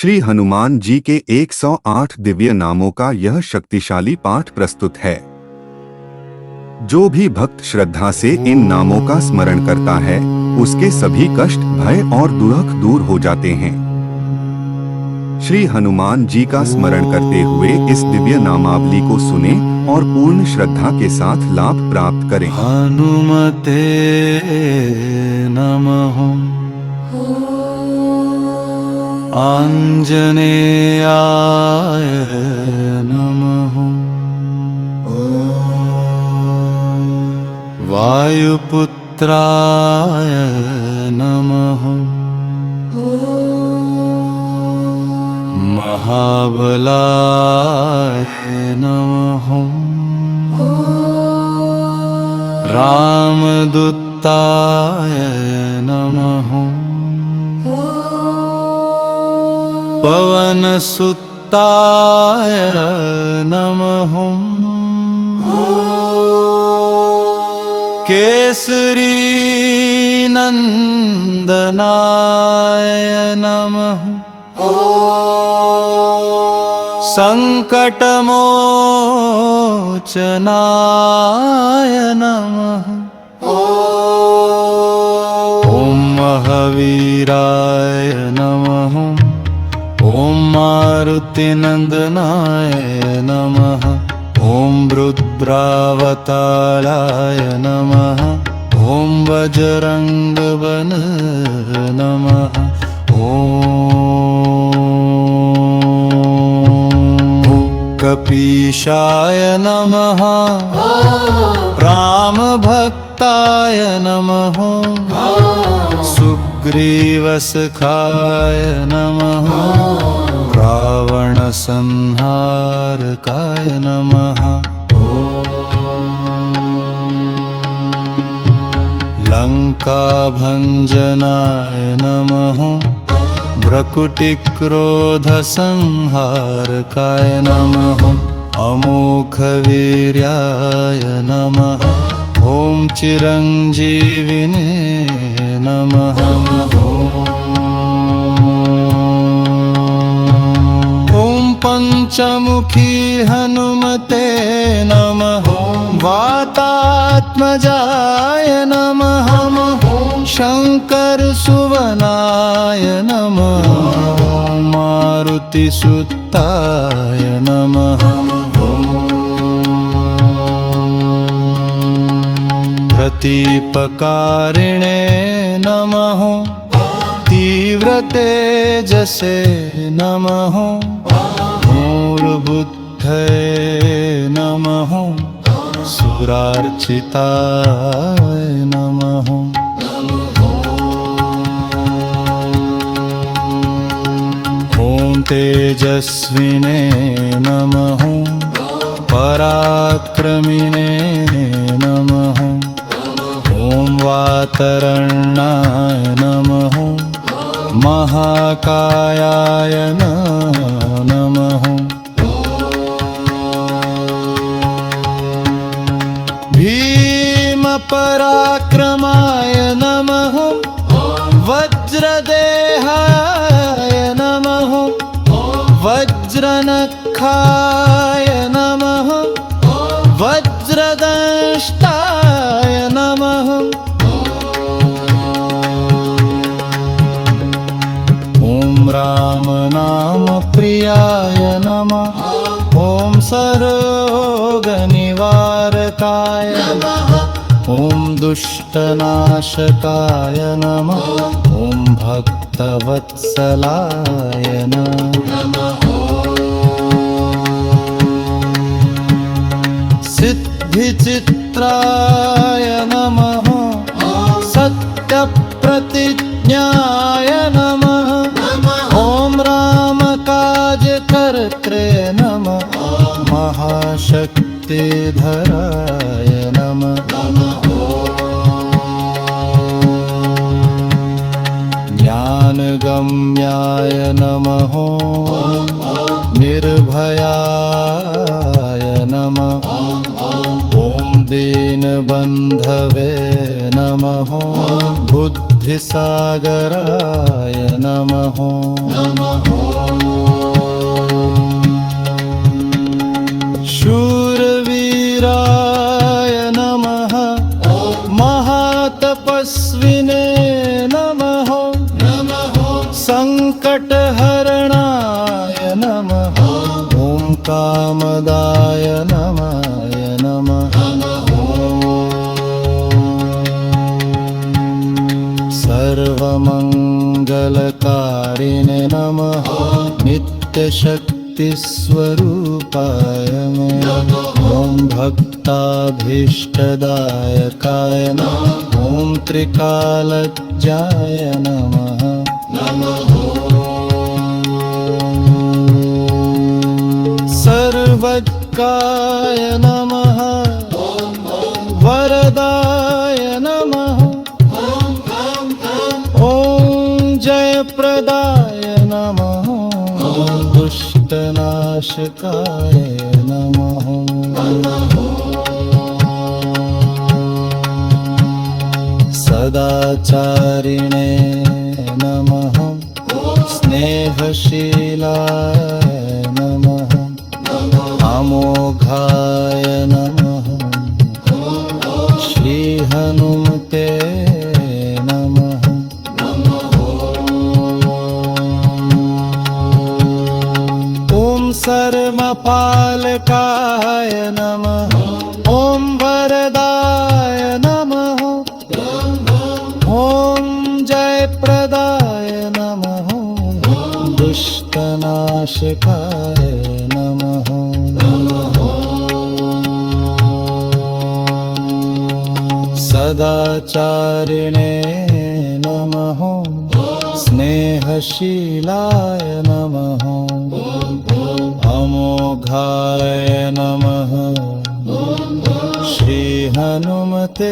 श्री हनुमान जी के 108 दिव्य नामों का यह शक्तिशाली पाठ प्रस्तुत है। जो भी भक्त श्रद्धा से इन नामों का स्मरण करता है, उसके सभी कष्ट, भय और दुख दूर हो जाते हैं। श्री हनुमान जी का स्मरण करते हुए इस दिव्य नामावली को सुने और पूर्ण श्रद्धा के साथ लाभ प्राप्त करें। हनुमते नमः। आंजनेयाय नमः। वायुपुत्राय नमः। महाबलाय नमः। रामदूताय नमः। पवनसुताय नमः। केसरी नंदनाय नमः। संकटमोचनाय नमः। ओम महावीराय नमः। ओम मारुतिनंदनाय नमः। ओम रुद्रावताराय नमः। ओम बजरंगबन नमः। ओम कपीशाय नमः। राम भक्ताय नमः। सुग्रीवसखाय नमः। रावण संहारकाय नमः। लंका भंजनाय नमः। भ्रकुटिक्रोध संहारकाय नमः। अमोघ वीर्याय नमः। ओम चिरंजीविने नमः। ओम पंचमुखी हनुमते नमः। वातात्मजाय नमः। शंकर सुवनाय नमः। मारुतिसुताय नमः। प्रतीपकारिणे नमः। तीव्रतेजसे नमः। मूलबुद्धये नमः। सुरार्चिताय नमः। ओम तेजस्विने नमः। पराक्रमिणे नमः। ओम वातरणाय नमः। महाकायाय नमः। भीम पराक्रमाय नमः। वज्रदेहाय नमः। वज्रनखाय नमः। वज्रदंष्टाय नमः। ओम राम नाम प्रियाय नमः। ओम सरोगनिवारकाय नमः। ओम दुष्टनाशकाय नमः। ओम भक्तवत्सलाय नमः। सिद्धिचित्राय नमः। सत्यप्रतिज्ञाय नमः। ओम रामकाजकर्त्रे नमः। महाशक्तिधराय नमः। ज्ञानगम्याय नमः। निर्भयाय नमः। ओम दीनबन्धवे नमः। बुद्धिसागराय नमः। कष्टहरणाय नमः ॐ कामदाय नमाय नमः सर्वमङ्गलकारिणे नमः नित्यशक्तिस्वरूपाय मे ॐ भक्ताभीष्टदायकाय नमः ॐ त्रिकालज्ञाय नमः सर्वज्ञाय नमः वरदाय नमः ॐ जयप्रदाय नमः दुष्टनाशकाय नमः सदाचारिणे नमः स्नेहशीलाय नमः अमोघाय नमः श्रीहनुमते नमः ॐ सर्वपालकाय नमः ॐ वरदाय नमः ॐ जयप्रदाय नमः दुष्टनाशकाय नमः सदाचारिणे नमः स्नेहशीलाय नमः अमोघाय नमः श्रीहनुमते